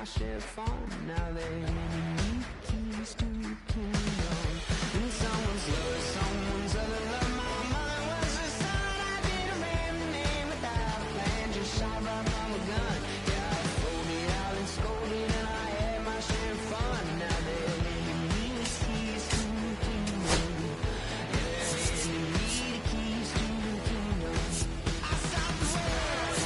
my share of fun. Now they need keys to the kingdom. And someone's love, someone's other love. My mother was a son. I did a man name without a plan, just shot right from a gun. Yeah, I folded out and scolded, and I had my share of fun. Now they need keys to the kingdom. Yeah, they need keys to the kingdom. I stopped the world.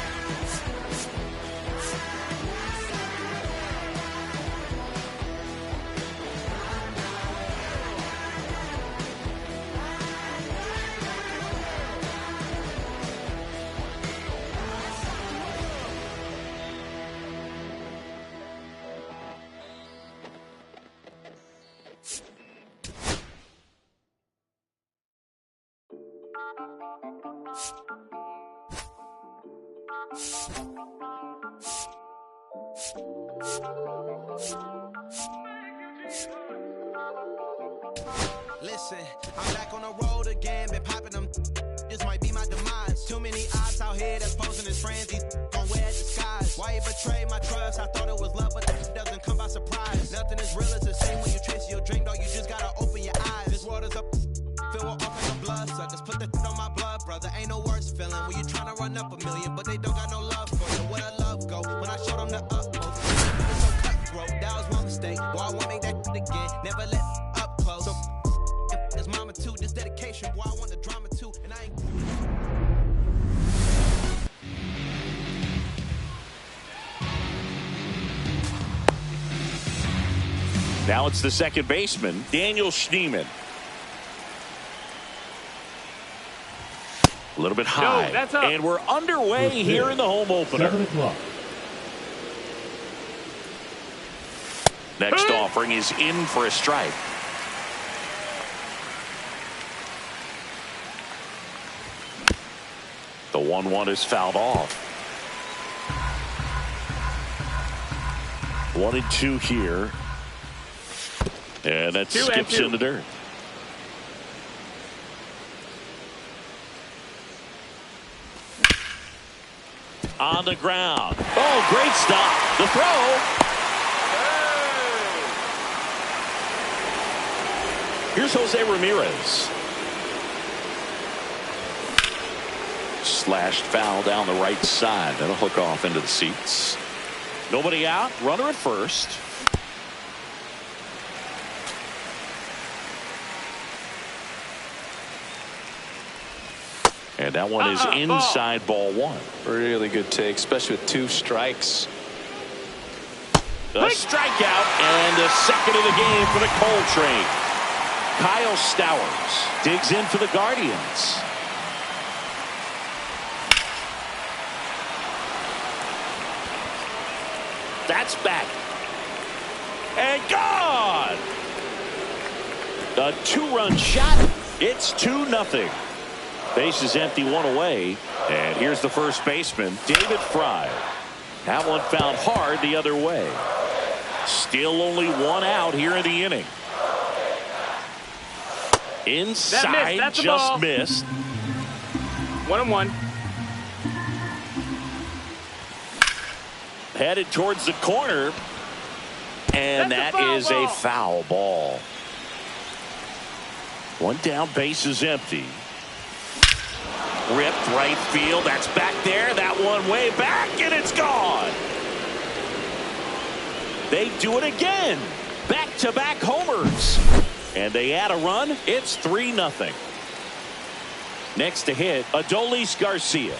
Listen, I'm back on the road again, been popping them. This might be my demise. Too many ops out here that's posing as friends. These gon' wear disguise. Why you betray my trust? I thought it was love, but that doesn't come by surprise. Nothing is real, it's the same when you chase your dream, dog. You just gotta open your eyes. This world is up, filled with all kinds of blood suckers. Put the on my blood, brother. Ain't no worse feeling when you tryna run up a million, but they don't got no love for you. Where the love go? When I showed them the utmost, it's so cutthroat. That was one mistake. Boy, I won't make that again. Never let up close. So it's mama too. This dedication, boy, I want the drama too, and I ain't. Now it's the second baseman, Daniel Schneemann. A little bit high. And we're underway here in the home opener. 7 o'clock. Next offering is in for a strike. The 1-1 is fouled off. 1-2 here. And that skips in the dirt. On the ground. Oh, great stop. The throw. Here's Jose Ramirez. Slashed foul down the right side. That'll hook off into the seats. Nobody out. Runner at first. And that one is inside ball one. Really good take, especially with 2 strikes. A strikeout and the second of the game for the Coltrane. Kyle Stowers digs in for the Guardians. That's back. And gone. A 2-run shot. It's 2-0. Base is empty, 1 away. And here's the first baseman, David Fry. That one found hard the other way. Still only 1 out here in the inning. Inside, just missed. 1-1. Headed towards the corner. And that is a foul ball. 1 down, base is empty. Ripped right field. That's back there. That one way back, and it's gone. They do it again. Back-to-back homers. And they add a run. It's 3-0. Next to hit, Adolis Garcia.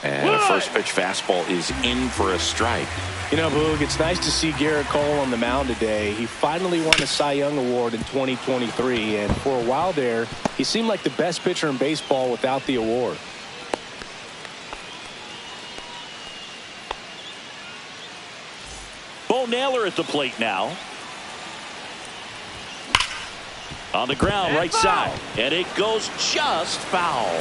And a first pitch fastball is in for a strike. You know, Boog, it's nice to see Garrett Cole on the mound today. He finally won a Cy Young Award in 2023, and for a while there, he seemed like the best pitcher in baseball without the award. Bo Naylor at the plate now. On the ground, and right foul. Side. And it goes just foul.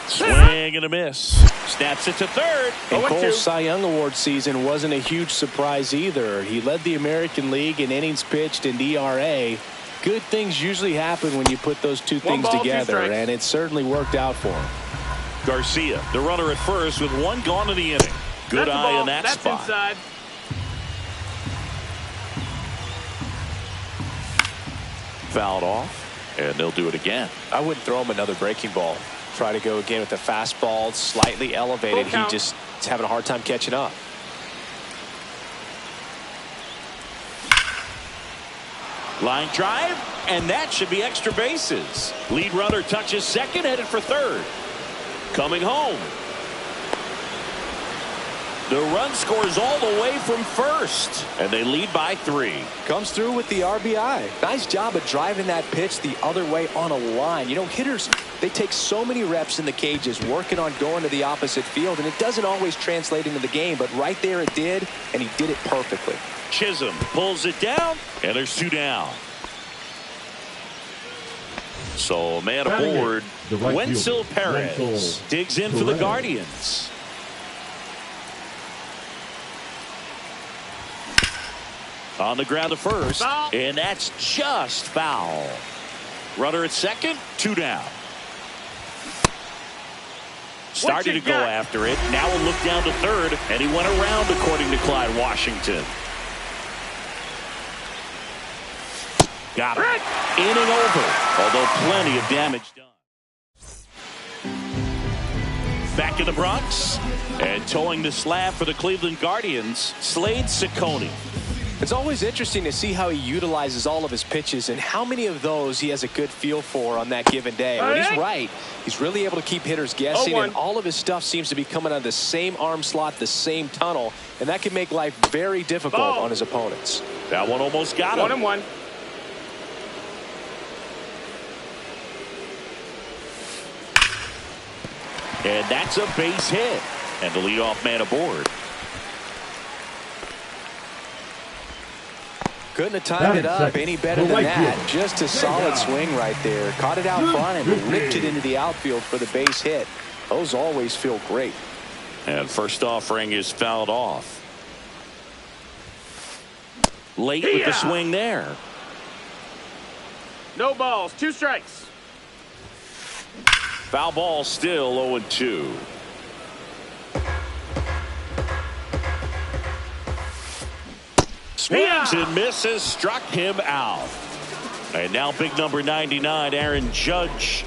Swing and a miss. Snaps it to third. And Cole's Cy Young Award season wasn't a huge surprise either. He led the American League in innings pitched and ERA. Good things usually happen when you put those two things together, and it certainly worked out for him. Garcia, the runner at first with 1 gone in the inning. Good eye in that That's spot. Inside. Fouled off, and they'll do it again. I wouldn't throw him another breaking ball. Try to go again with the fastball, slightly elevated. He just is having a hard time catching up. Line drive, and that should be extra bases. Lead runner touches second, headed for third. Coming home. The run scores all the way from first, and they lead by 3. Comes through with the RBI. Nice job of driving that pitch the other way on a line. You know, hitters, they take so many reps in the cages working on going to the opposite field, and it doesn't always translate into the game, but right there it did, and he did it perfectly. Chisholm pulls it down, and there's 2 down. So man aboard, Wenzel Perez digs in for the Guardians. On the ground to first, Foul. and that's just foul. Runner at second, 2 down. Started to go after it. Now a look down to third, and he went around, according to Clyde Washington. Got him. Inning over, although plenty of damage done. Back in the Bronx, and towing the slab for the Cleveland Guardians, Slade Ciccone. It's always interesting to see how he utilizes all of his pitches and how many of those he has a good feel for on that given day. When he's right, he's really able to keep hitters guessing, and all of his stuff seems to be coming out of the same arm slot, the same tunnel, and that can make life very difficult on his opponents. That one almost got him. 1-1. And that's a base hit. And the leadoff man aboard. Couldn't have timed it up any better than that. Just a solid swing right there. Caught it out front and ripped it into the outfield for the base hit. Those always feel great. And first offering is fouled off. Late with the swing there. No balls, 2 strikes. Foul ball still 0-2. Swings and misses, struck him out. And now big number 99, Aaron Judge.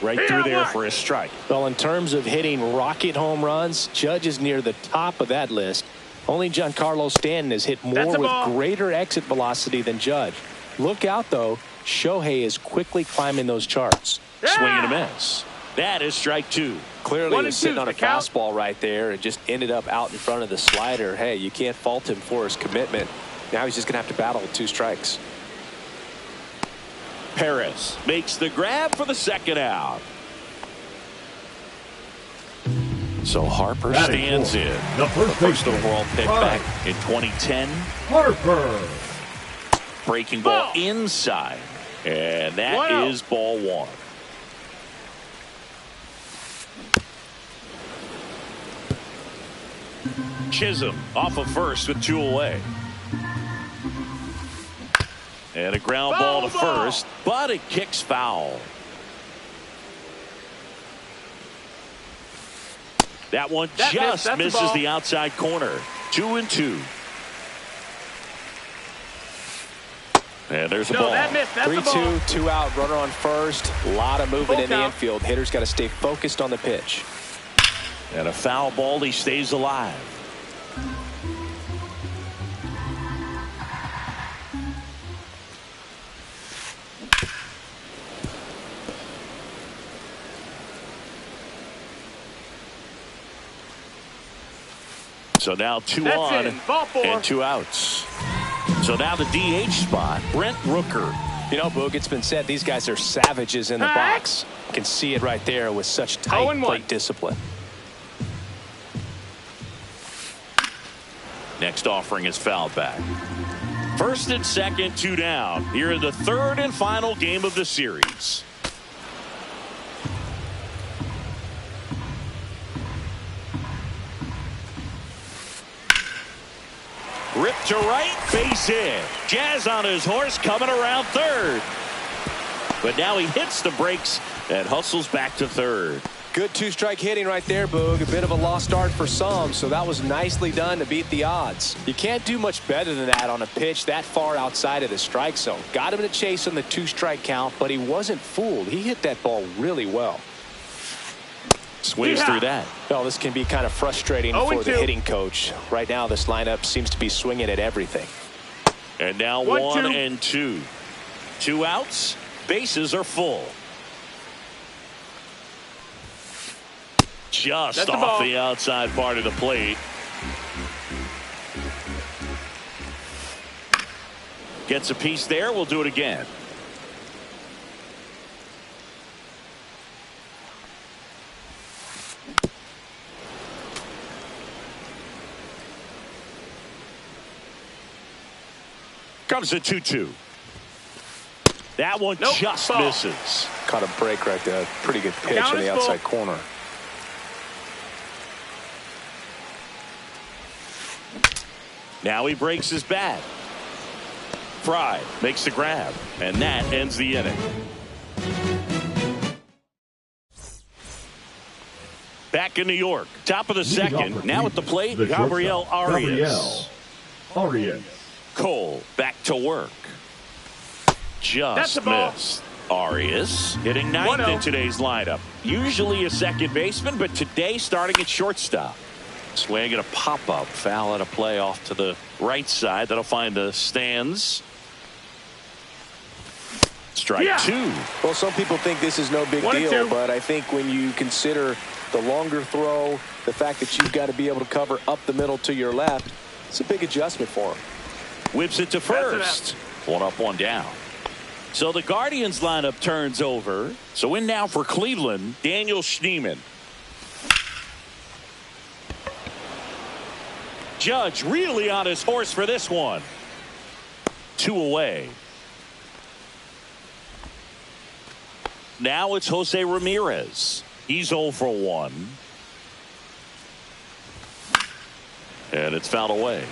Right through there for a strike. Well, in terms of hitting rocket home runs, Judge is near the top of that list. Only Giancarlo Stanton has hit more with greater exit velocity than Judge. Look out, though. Shohei is quickly climbing those charts. Swing and a miss. That is strike 2. Clearly, he was sitting on a fastball right there and just ended up out in front of the slider. Hey, you can't fault him for his commitment. Now he's just going to have to battle with 2 strikes. Perez makes the grab for the second out. So Harper stands in. The first overall pick back in 2010. Harper. Breaking ball inside. And that is ball 1. Chisholm off of first with 2 away. And a ground ball to first, but it kicks foul. That one just misses the outside corner. 2-2. And there's a ball. 3-2, 2 out, runner on first. A lot of movement in the infield. Hitters got to stay focused on the pitch. And a foul ball, he stays alive. So now 2 on and 2 outs. So now the DH spot, Brent Rooker. You know, Boog, it's been said these guys are savages in the box. You can see it right there with such tight plate discipline. Next offering is fouled back. First and second, 2 down. Here in the 3rd and final game of the series. Ripped to right, base hit. Jazz on his horse coming around third. But now he hits the brakes and hustles back to third. Good two-strike hitting right there, Boog. A bit of a lost start for some, so that was nicely done to beat the odds. You can't do much better than that on a pitch that far outside of the strike zone. Got him to chase on the two-strike count, but he wasn't fooled. He hit that ball really well. Swings through that. Well, this can be kind of frustrating for the hitting coach. Right now, this lineup seems to be swinging at everything. And now 1-2. 2 outs. Bases are full. Just off the outside part of the plate. Gets a piece there. We'll do it again. Comes a 2-2. That one just misses. Caught a break right there. Pretty good pitch on the outside corner. Now he breaks his bat. Fry makes the grab, and that ends the inning. Back in New York, top of the second. Now at the plate, Gabriel Arias. Cole back to work. Just missed. Arias hitting ninth in today's lineup. Usually a second baseman, but today starting at shortstop. Swing and a pop-up. Foul at a play off to the right side. That'll find the stands. Strike 2. Well, some people think this is no big deal, but I think when you consider the longer throw, the fact that you've got to be able to cover up the middle to your left, it's a big adjustment for him. Whips it to first. 1 up, 1 down. So the Guardians lineup turns over. So in now for Cleveland, Daniel Schneemann. Judge really on his horse for this one. 2 away. Now it's Jose Ramirez. He's 0 for 1. And it's fouled away.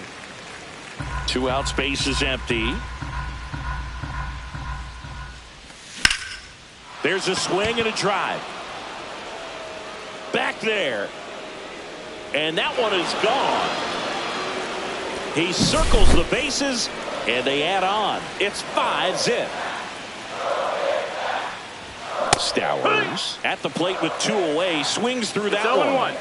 2 outs, base is empty. There's a swing and a drive. Back there. And that one is gone. He circles the bases, and they add on. It's 5-zip. Stowers at the plate with 2 away. Swings through that one.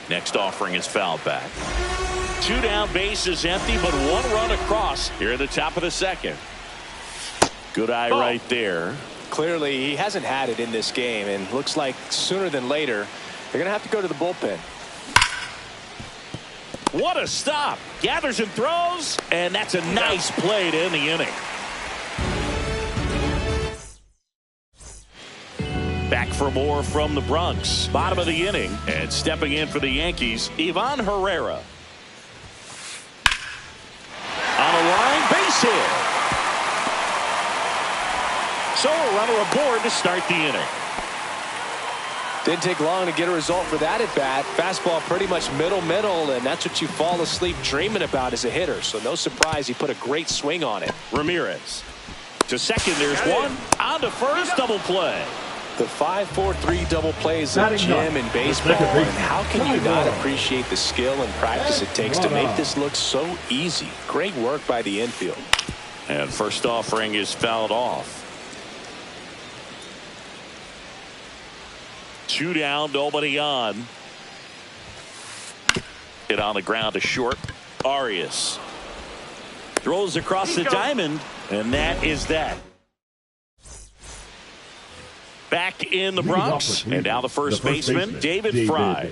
Next offering is fouled back. 2 down, bases empty, but 1 run across here at the top of the second. Good eye right there. Clearly, he hasn't had it in this game, and looks like sooner than later, they're going to have to go to the bullpen. What a stop. Gathers and throws, and that's a nice play to end the inning. Back for more from the Bronx. Bottom of the inning, and stepping in for the Yankees, Ivan Herrera. On a line, base hit. So a runner aboard to start the inning. Didn't take long to get a result for that at bat. Fastball pretty much middle, and that's what you fall asleep dreaming about as a hitter. So no surprise he put a great swing on it. Ramirez to second. There's one. On to first. Double play. The 5-4-3 double plays of Jim in baseball. And how can you not appreciate the skill and practice it takes to make this look so easy? Great work by the infield. And first offering is fouled off. 2 down, nobody on. Hit on the ground to short. Arias throws across the diamond, and that is that. Back in the Bronx, and now the first baseman, David Fry.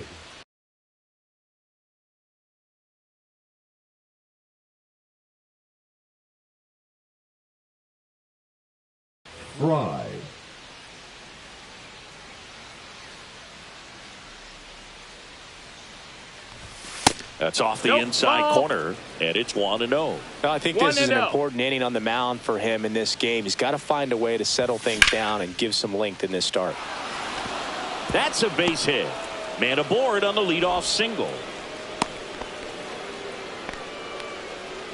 That's off the inside corner, and it's 1-0. I think this is an important inning on the mound for him in this game. He's got to find a way to settle things down and give some length in this start. That's a base hit. Man aboard on the leadoff single.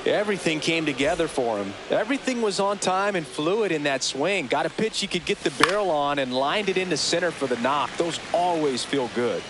Everything came together for him. Everything was on time and fluid in that swing. Got a pitch he could get the barrel on and lined it into center for the knock. Those always feel good.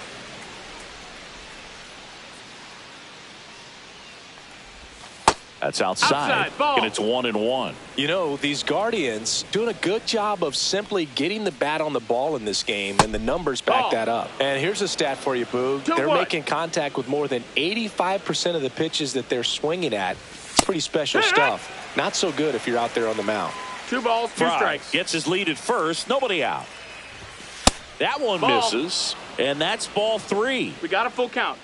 That's outside ball. and it's 1-1. You know, these Guardians doing a good job of simply getting the bat on the ball in this game, and the numbers back that up. And here's a stat for you, Boog. They're making contact with more than 85% of the pitches that they're swinging at. It's pretty special stuff. Not so good if you're out there on the mound. 2 balls, 2 Fry strikes. gets his lead at first. Nobody out. That one misses, and that's ball 3. We got a full count.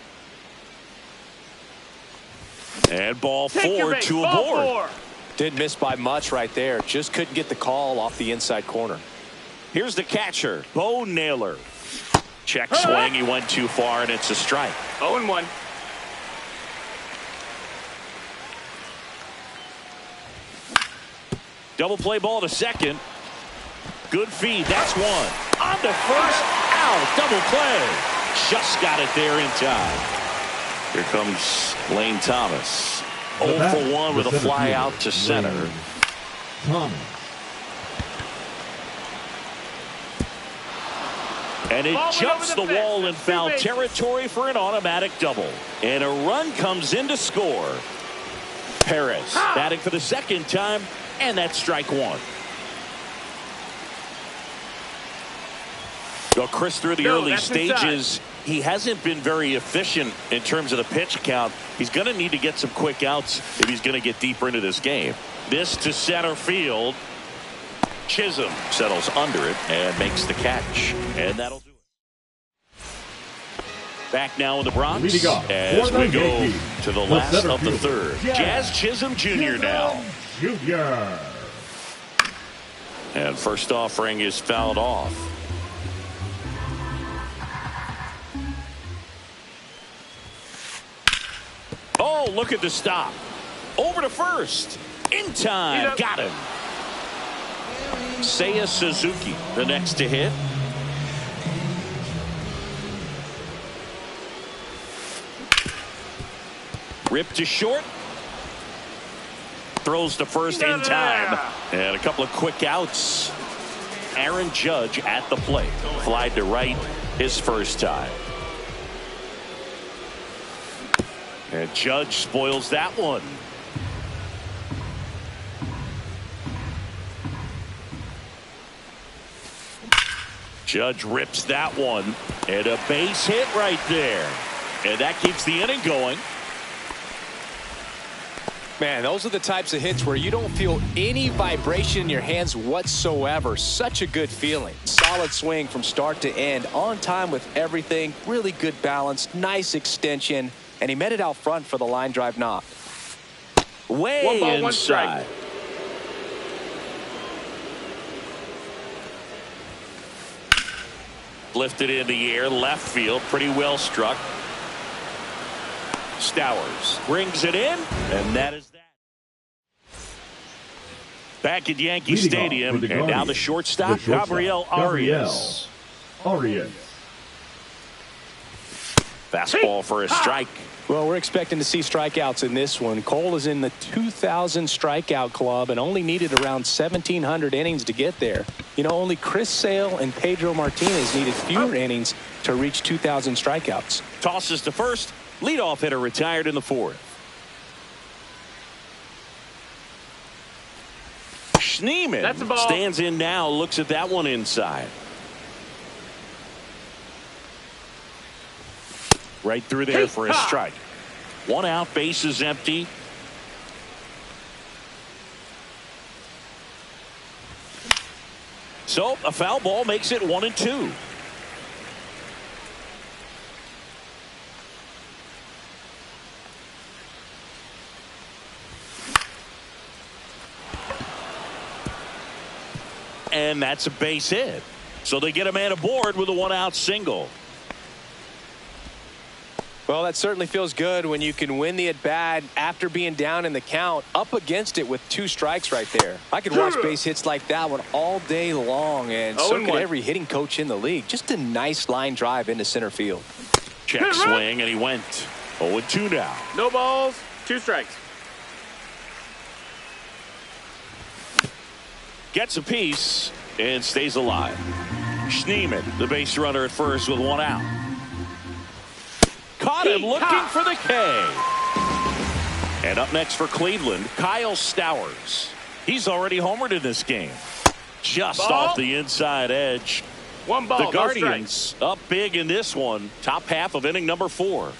And ball 4, base. 2 Ball aboard. 4. Didn't miss by much right there. Just couldn't get the call off the inside corner. Here's the catcher, Bo Naylor. Check swing. He went too far, and it's a strike. 0-1. Double play ball to second. Good feed. That's one. On to first. Out. Double play. Just got it there in time. Here comes Lane Thomas. 0 for 1 with a fly out to center. And it jumps the wall in foul territory for an automatic double. And a run comes in to score. Perez batting for the second time, and that's strike 1. Well, Chris, through the early stages, he hasn't been very efficient in terms of the pitch count. He's going to need to get some quick outs if he's going to get deeper into this game. This to center field. Chisholm settles under it and makes the catch. And that'll do it. Back now in the Bronx as we go to the last of the third. Jazz Chisholm Jr. now. And first offering is fouled off. Oh, look at the stop. Over to first. In time. Got him. Seiya Suzuki, the next to hit. Ripped to short. Throws to first in time. And a couple of quick outs. Aaron Judge at the plate. Flied to right his first time. And Judge spoils that one. Judge rips that one. And a base hit right there. And that keeps the inning going. Man, those are the types of hits where you don't feel any vibration in your hands whatsoever. Such a good feeling. Solid swing from start to end. On time with everything. Really good balance. Nice extension. And he met it out front for the line drive knock. Way 1 ball, inside. 1 strike. Lifted in the air, left field, pretty well struck. Stowers brings it in, and that is that. Back at Yankee Stadium, and now the shortstop, Gabriel Arias. Fastball for a strike. Well, we're expecting to see strikeouts in this one. Cole is in the 2,000 strikeout club and only needed around 1,700 innings to get there. You know, only Chris Sale and Pedro Martinez needed fewer innings to reach 2,000 strikeouts. Tosses to first. Leadoff hitter retired in the 4th. Schneemann stands in now, looks at that one inside. Right through there for a strike. 1 out, base is empty. So a foul ball makes it 1-2. And that's a base hit. So they get a man aboard with a 1-out single. Well, that certainly feels good when you can win the at-bat after being down in the count, up against it with 2 strikes right there. I could watch base hits like that one all day long, and so could every hitting coach in the league. Just a nice line drive into center field. Check swing, and he went 0-2 now. No balls, 2 strikes. Gets a piece and stays alive. Schneemann, the base runner at first with one out. Caught him looking for the K. And up next for Cleveland, Kyle Stowers. He's already homered in this game. Just off the inside edge. One ball. The Guardians up big in this one. Top half of inning number 4.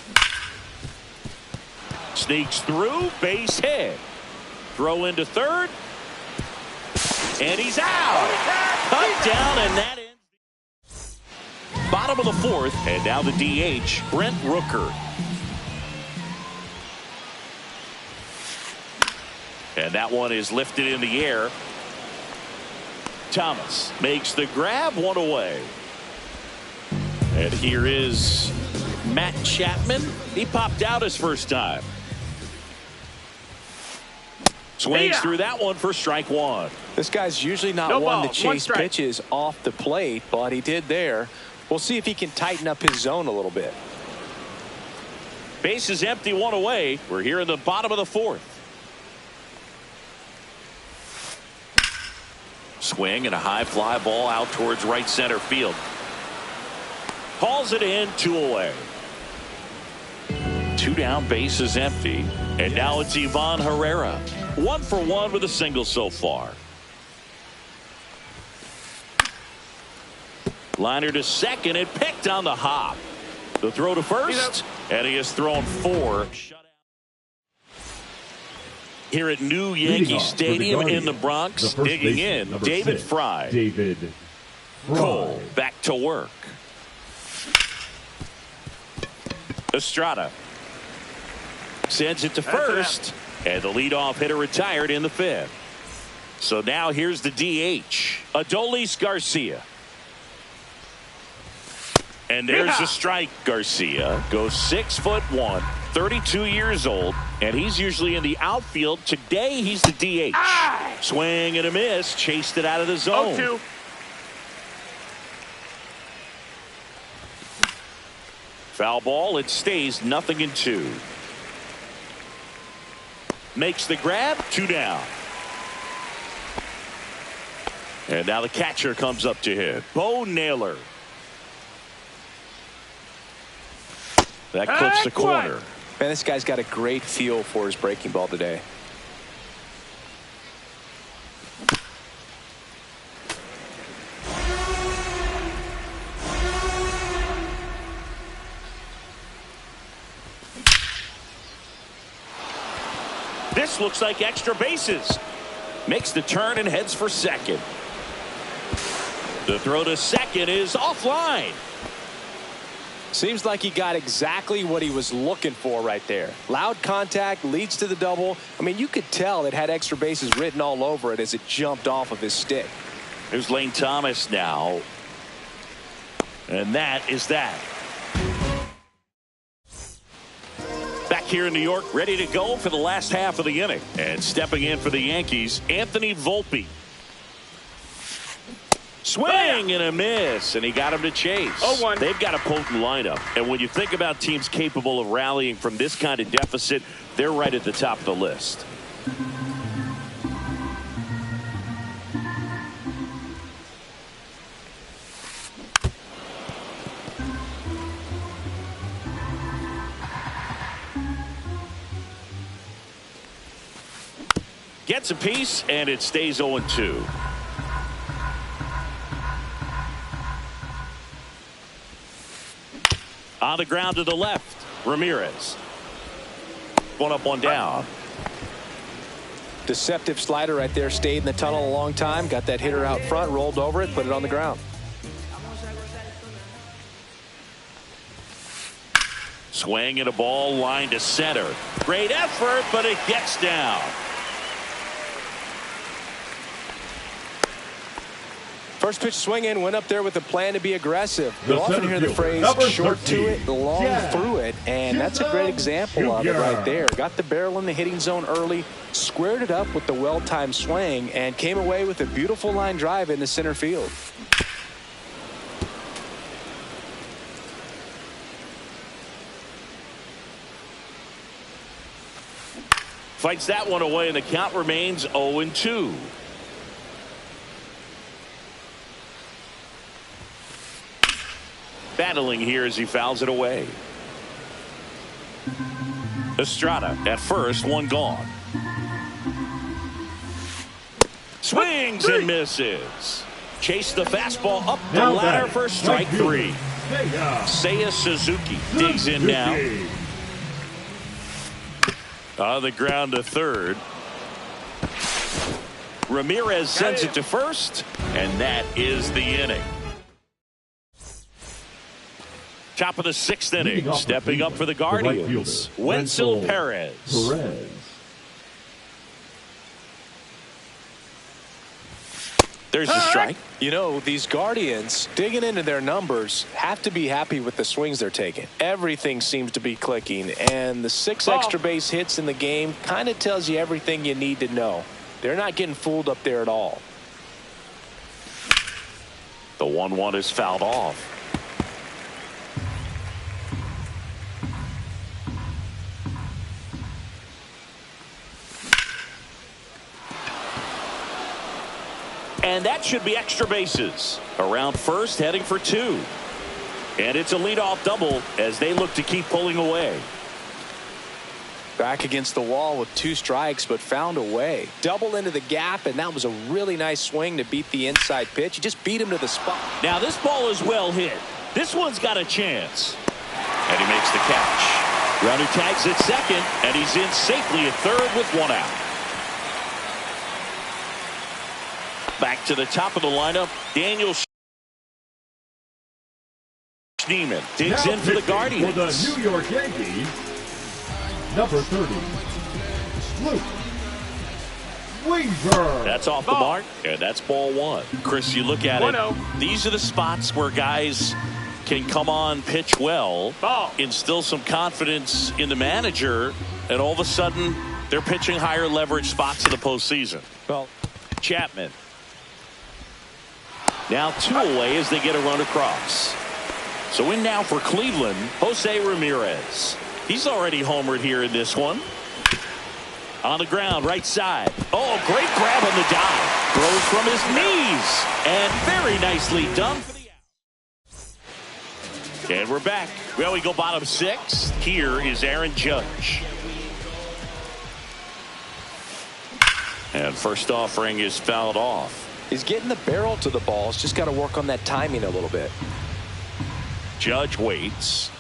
Sneaks through, base hit. Throw into third. And he's out. Cut down, and that ends. Bottom of the 4th, and now the DH, Brent Rooker. And that one is lifted in the air. Thomas makes the grab, one away. And here is Matt Chapman. He popped out his first time. Swings through that one for strike 1. This guy's usually not one to chase pitches off the plate, but he did there. We'll see if he can tighten up his zone a little bit. Base is empty, one away. We're here in the bottom of the 4th. Swing and a high fly ball out towards right center field. Hauls it in, 2 away. 2 down, base is empty. And now it's Ivan Herrera. 1 for 1 with a single so far. Liner to second and picked on the hop. The throw to first, and he has thrown 4. Here at New Yankee Stadium in the Bronx, digging in, David Fry. Cole back to work. Estrada sends it to first, and the leadoff hitter retired in the 5th. So now here's the DH, Adolis Garcia. And there's the strike. Garcia goes 6'1", 32 years old, and he's usually in the outfield. Today he's the DH. Swing and a miss, chased it out of the zone. 0-2. Foul ball, it stays 0-2. Makes the grab, 2 down. And now the catcher comes up to him, Bo Naylor. That clips the corner. Man, this guy's got a great feel for his breaking ball today. This looks like extra bases. Makes the turn and heads for second. The throw to second is offline. Seems like he got exactly what he was looking for right there. Loud contact leads to the double. I mean, you could tell it had extra bases written all over it as it jumped off of his stick. Here's Lane Thomas now. And that is that. Back here in New York, ready to go for the last half of the inning. And stepping in for the Yankees, Anthony Volpe. Swing and a miss, and he got him to chase. 0-1. They've got a potent lineup, and when you think about teams capable of rallying from this kind of deficit, they're right at the top of the list. Gets a piece, and it stays 0-2. On the ground to the left, Ramirez. 1 up, 1 down. Deceptive slider right there. Stayed in the tunnel a long time. Got that hitter out front, rolled over it, put it on the ground. Swing and a ball line to center. Great effort, but it gets down. First pitch swinging, went up there with a plan to be aggressive. You'll often hear the phrase short to it, long through it, and that's a great example of it right there. Got the barrel in the hitting zone early, squared it up with the well-timed swing, and came away with a beautiful line drive in the center field. Fights that one away, and the count remains 0-2. battling here as he fouls it away. Estrada at first, one gone. Swings and misses. Chase the fastball up the ladder for strike three. Seiya Suzuki digs in now. On the ground to third. Ramirez sends it to first, and that is the inning. Top of the sixth inning, stepping up for the Guardians, Wenzel Perez. There's a strike. You know, these Guardians, digging into their numbers, have to be happy with the swings they're taking. Everything seems to be clicking, and the 6 extra base hits in the game kind of tells you everything you need to know. They're not getting fooled up there at all. The 1-1 is fouled off. And that should be extra bases. Around first, heading for 2. And it's a leadoff double as they look to keep pulling away. Back against the wall with 2 strikes, but found a way. Double into the gap, and that was a really nice swing to beat the inside pitch. He just beat him to the spot. Now this ball is well hit. This one's got a chance. And he makes the catch. Runner tags at second, and he's in safely at third with 1 out. Back to the top of the lineup, Daniel Schneemann digs in for the Guardians. For the New York Yankees, number 30, Luke Weaver. That's off the mark, and that's ball 1. Chris, you look at it, these are the spots where guys can come on, pitch well, instill some confidence in the manager, and all of a sudden they're pitching higher leverage spots in the postseason. Well, Chapman. Now 2 away as they get a run across. So in now for Cleveland, Jose Ramirez. He's already homered here in this one. On the ground, right side. Oh, great grab on the dive. Throws from his knees. And very nicely done for the out. And we're back. Well, we go bottom 6. Here is Aaron Judge. And first offering is fouled off. he's getting the barrel to the ball. He's just got to work on that timing a little bit. Judge waits.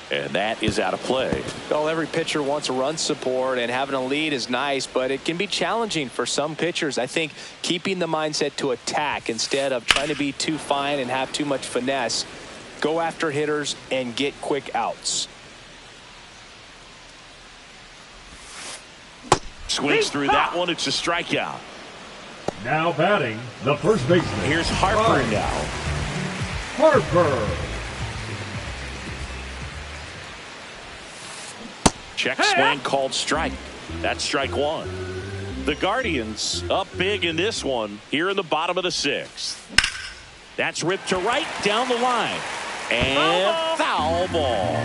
And that is out of play. Well, every pitcher wants a run support, and having a lead is nice, but it can be challenging for some pitchers. I think keeping the mindset to attack instead of trying to be too fine and have too much finesse. Go after hitters and get quick outs. Swings through that one. It's a strikeout. Now batting, the first baseman. Here's Harper now. Harper. Check swing called strike. That's strike one. The Guardians up big in this one here in the bottom of the sixth. That's ripped to right down the line. And foul ball.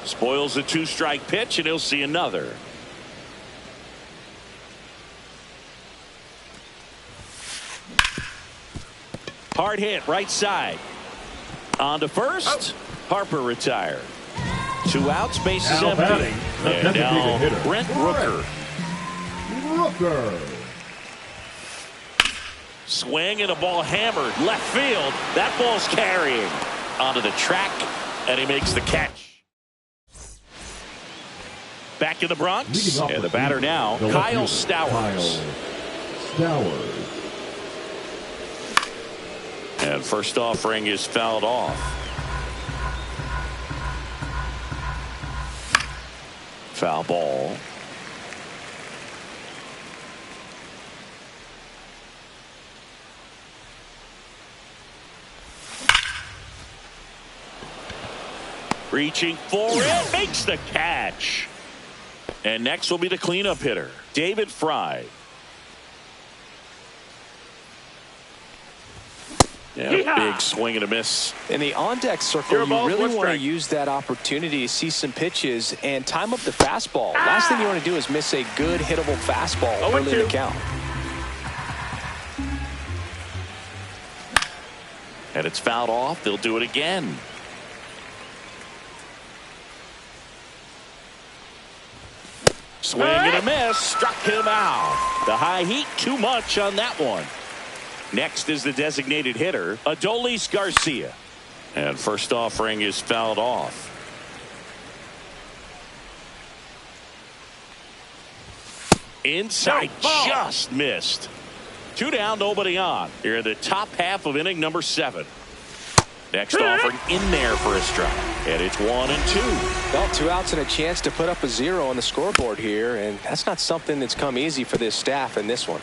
Spoils a two-strike pitch, and he'll see another. Hard hit, right side. On to first. Harper retired. 2 outs, bases Now empty. batting, the And now designated hitter, Brent Rooker. Rooker. Swing and a ball hammered. Left field. That ball's carrying. Onto the track, and he makes the catch. Back in the Bronx. And the batter now, Kyle Stowers. And first offering is fouled off. Foul ball. Reaching for it, makes the catch. And next will be the cleanup hitter, David Fry. Yeah, big swing and a miss. In the on-deck circle, Zero you balls, really one want to strike. use that opportunity to see some pitches and time up the fastball. Last thing you want to do is miss a good hittable fastball early in the count. And it's fouled off. They'll do it again. Swing and a miss. Struck him out. The high heat, too much on that one. Next is the designated hitter, Adolis Garcia. And first offering is fouled off. Inside, just missed. 2 down, nobody on. Here in the top half of inning number 7. Next offering in there for a strike. And it's 1-2. Well, 2 outs and a chance to put up a 0 on the scoreboard here, and that's not something that's come easy for this staff in this one.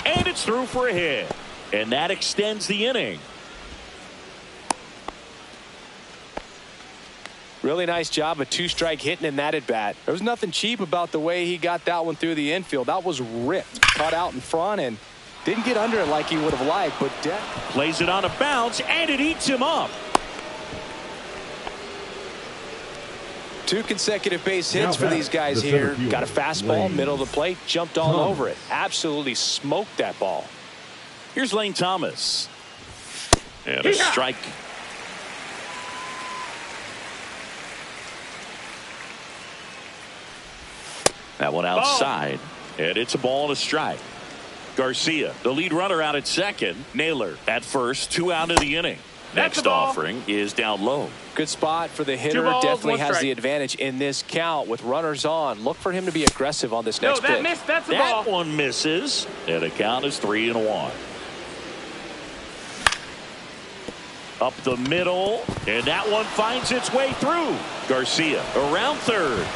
And it's through for a hit. And that extends the inning. Really nice job of 2-strike hitting in that at bat. There was nothing cheap about the way he got that one through the infield. That was ripped, caught out in front, and didn't get under it like he would have liked, but plays it on a bounce, and it eats him up. 2 consecutive base hits for these guys here. Got a fastball, middle of the plate, jumped all over it. Absolutely smoked that ball. Here's Lane Thomas. And a strike. That one outside. And it's a ball and a strike. Garcia, the lead runner, out at second. Naylor at first, 2 out of the inning. Next offering is down low. Good spot for the hitter. Balls, definitely has strike. the advantage in this count with runners on. Look for him to be aggressive on this next pitch. Missed. That's a That ball. one misses. And the count is 3-1. Up the middle. And that one finds its way through. Garcia around third.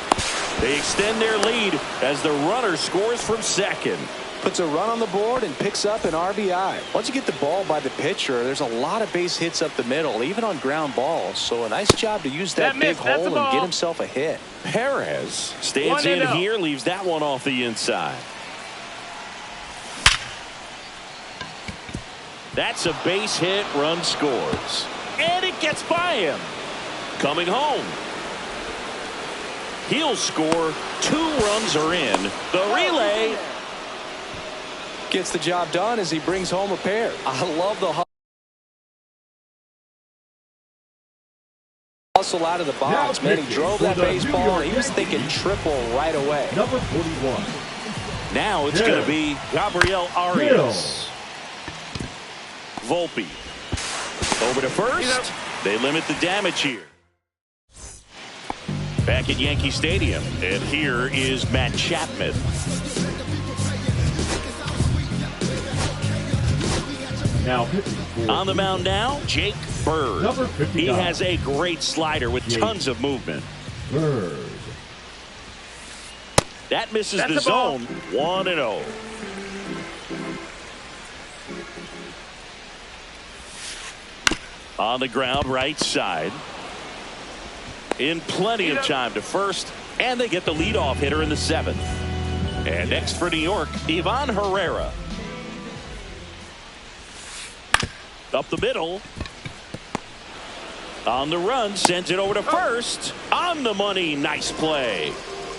They extend their lead as the runner scores from second. Puts a run on the board and picks up an RBI. Once you get the ball by the pitcher, there's a lot of base hits up the middle, even on ground balls. So a nice job to use that big hole and get himself a hit. Perez stands in here, leaves that one off the inside. That's a base hit, run scores. And it gets by him. Coming home. He'll score. 2 runs are in. The relay. Gets the job done as he brings home a pair. I love the hustle out of the box. Man, he drove that baseball, and he was thinking triple right away. Number 41. Now it's going to be Gabriel Arias. Volpe. Over to first. They limit the damage here. Back at Yankee Stadium. And here is Matt Chapman. Now on the mound now, Jake Bird. Number 59. He has a great slider with tons of movement. Bird. That misses the zone. 1-0. On the ground, right side. In plenty of time to first, and they get the leadoff hitter in the 7th. And next for New York, Ivan Herrera. Up the middle. On the run, sends it over to first. On the money, nice play.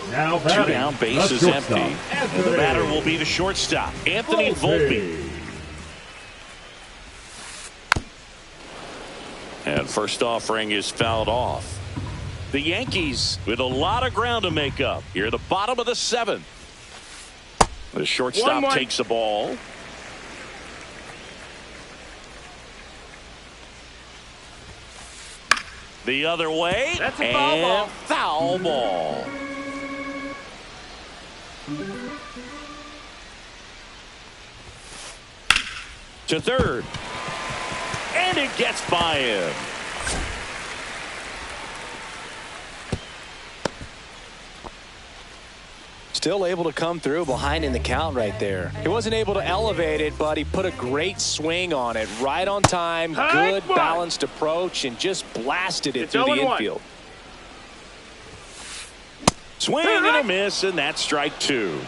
Now 2 down, base is empty. And the batter will be the shortstop, Anthony Volpe. And first offering is fouled off. The Yankees with a lot of ground to make up. Here at the bottom of the 7th. The shortstop takes the ball. The other way. That's a foul ball. Foul ball. To third. And it gets by him. Still able to come through behind in the count right there. He wasn't able to elevate it, but he put a great swing on it. Right on time, good balanced approach, and just blasted it through the infield. Swing and a miss, and that's strike 2.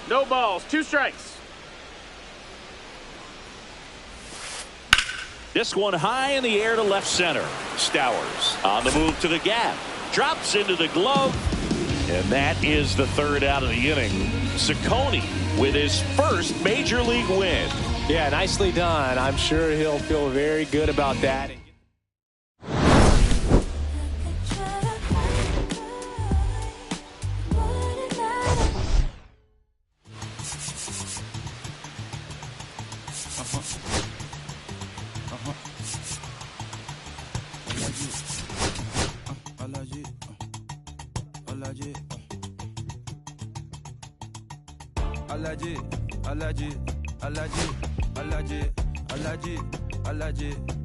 No balls. 2 strikes. This one high in the air to left center. Stowers on the move to the gap. Drops into the glove. And that is the 3rd out of the inning. Ciccone with his first major league win. Yeah, nicely done. I'm sure he'll feel very good about that. Alaji,